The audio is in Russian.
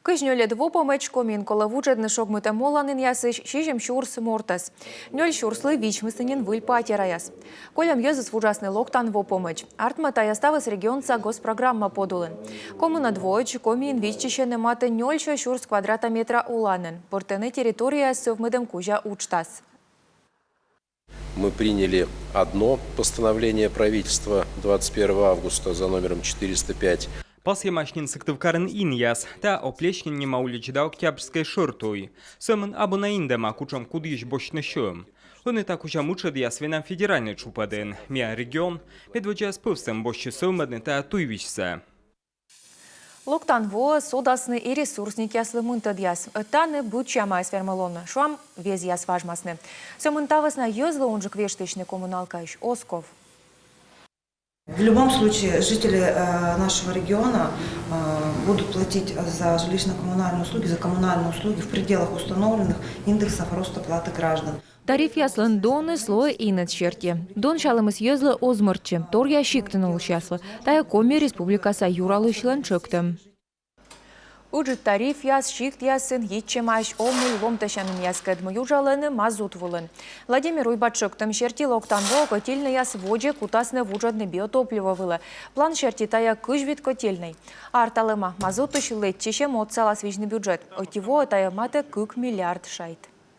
Кыжнёле двопомеч комин кола вуджедны шогмыта моланын ясыш шижем шурс мортас. Нёль шурслы вичмысынен выль патераяс. Колям езыс вужасны локтан вопомеч. Артмата яставас регионца госпрограмма подулын. Коммуна двоечь комин виччищены маты нёльша шурс квадрата метра уланын. Портены территория совмыдым кужа учтас. Мы приняли одно постановление правительства 21 августа за номером 405. Пасьямашнин сыктывкарын иньяс, та оплечнин нема уличда октябрьской шортой. Сэмэн абунаиндема кучам кудыш бочны шөм. Он и так уже мучат ясвенам федеральный чупаден. Мия регион, медводжа спывсем бочны сэмэдны та туйвичса. Локтан во содасны и ресурсники яслымынтад яс. Таны бучама свермалона. Шуам вез яс важмасны. Сэмынтавас на ёзлы онжик вештычный коммуналкаиш Осков. В любом случае жители нашего региона будут платить за жилищно-коммунальные услуги, за коммунальные услуги в пределах установленных индексов роста платы граждан. Тариф яслын доны слой инет черти. Дон шалымыз ёзлы озмырчы. Тор ящиктын улшаслы. Тая коми республикаса юралышлын чөктім. Уджит тариф яс шикт ясын етчемаш омыл ломташанын яскадмы южалыны мазут вулын. Владимир Уйбатшоктым шерти локтанво котельный яс воде кутасны вуджадны биотопливо вылы. План шерти тая кыжвит котельный. Арталыма мазут ушылет чешем отсала свежный бюджет. Отиво тая маты кык миллиард шайт.